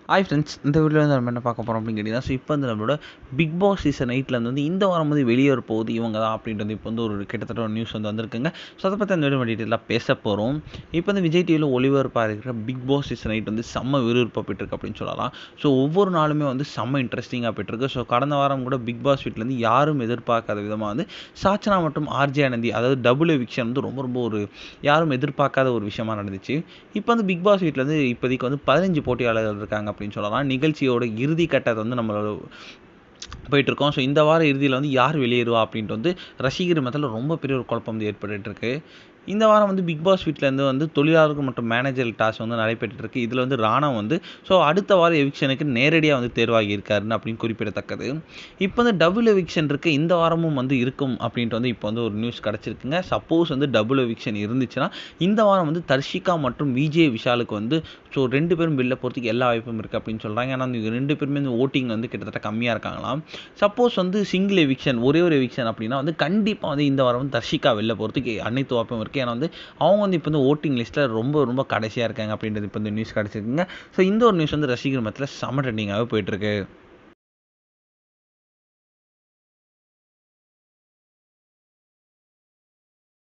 Hi friends, இந்த வீடியோவில் வந்து நம்ம என்ன பார்க்க போகிறோம் அப்படின்னு கேட்டிங்கன்னா, இப்போ வந்து நம்மளோட பிக் பாஸ் சீசன் 8 வந்து இந்த வாரம் வந்து வெளியேற போகுது இவங்க தான் அப்படின்றது இப்போ வந்து ஒரு கிட்டத்தட்ட ஒரு நியூஸ் வந்து வந்திருக்குங்க. ஸோ அதை பற்றி அந்த வீடியோ டீட்டெயிலாக பேச போகிறோம். இப்போ வந்து விஜய் டிவியில் ஒளிபரப்பாக இருக்கிற பிக் பாஸ் சீசன் 8 வந்து செம்ம விறுவிறுப்பாக போயிட்டுருக்கு அப்படின்னு சொல்லலாம். ஸோ ஒவ்வொரு நாளுமே வந்து செம்ம இன்ட்ரெஸ்டிங்காக போயிட்டுருக்கு. ஸோ கடந்த வாரம் கூட பிக் பாஸ் வீட்டிலேருந்து யாரும் எதிர்பார்க்காத விதமாக வந்து சாச்சனா மற்றும் ஆர்ஜே ஆனந்தி, அதாவது டபுள் எவிக்ஷன் வந்து ரொம்ப ரொம்ப ஒரு யாரும் எதிர்பார்க்காத ஒரு விஷயமா நடந்துச்சு. இப்போ வந்து பிக் பாஸ் வீட்டிலேருந்து இப்போதைக்கு வந்து 15 போட்டியாளர்கள் இருக்காங்க அப்படின்னு சொல்லலாம். நிகழ்ச்சியோட இறுதி கட்டத்தை வந்து நம்மளோட போயிட்டுருக்கோம். ஸோ இந்த வார இறுதியில் வந்து யார் வெளியேறுவா அப்படின்ட்டு வந்து ரசிகர் மத்தியில் ரொம்ப பெரிய ஒரு குழப்பம் வந்து ஏற்பட்டுருக்கு. இந்த வாரம் வந்து பிக் பாஸ் வீட்டிலேருந்து வந்து தொழிலாளர்கள் மற்றும் மேனேஜர் டாஸ்க் வந்து நடைபெற்றுருக்கு. இதில் வந்து ராணா வந்து ஸோ அடுத்த வார எவிக்ஷனுக்கு நேரடியாக வந்து தேர்வாகி இருக்காருன்னு அப்படின்னு குறிப்பிடத்தக்கது. இப்போ வந்து டபுள் எவிக்ஷன் இருக்குது, இந்த வாரமும் வந்து இருக்கும் அப்படின்ட்டு வந்து இப்போ வந்து ஒரு நியூஸ் கிடச்சிருக்குங்க. சப்போஸ் வந்து டபுள் எவிக்ஷன் இருந்துச்சுன்னா இந்த வாரம் வந்து தர்ஷிகா மற்றும் விஜே விஷாலுக்கு வந்து ஸோ 2 பேரும் வெளில போகிறதுக்கு எல்லா வாய்ப்பும் இருக்குது அப்படின்னு சொல்கிறாங்க. ஏன்னா இந்த 2 பேருமே இந்த ஓட்டிங் வந்து கிட்டத்தட்ட கம்மியாக இருக்காங்களாம். சப்போஸ் வந்து சிங்கிள் எவிக்ஷன், ஒரே ஒரு எவிக்ஷன் அப்படின்னா வந்து கண்டிப்பாக வந்து இந்த வாரம் வந்து தர்ஷிகா வெளில போகிறதுக்கு அனைத்து வாய்ப்பும் இருக்குது. ஏன்னா வந்து அவங்க வந்து இப்போ வந்து ஓட்டிங் லிஸ்ட்டில் ரொம்ப ரொம்ப கடைசியாக இருக்காங்க அப்படின்றது இப்போ இந்த நியூஸ் கிடச்சிருக்குங்க. ஸோ இந்த ஒரு நியூஸ் வந்து ரசிகர் மத்தியில் செம்ம ட்ரெண்டிங்காகவே போயிட்டுருக்கு.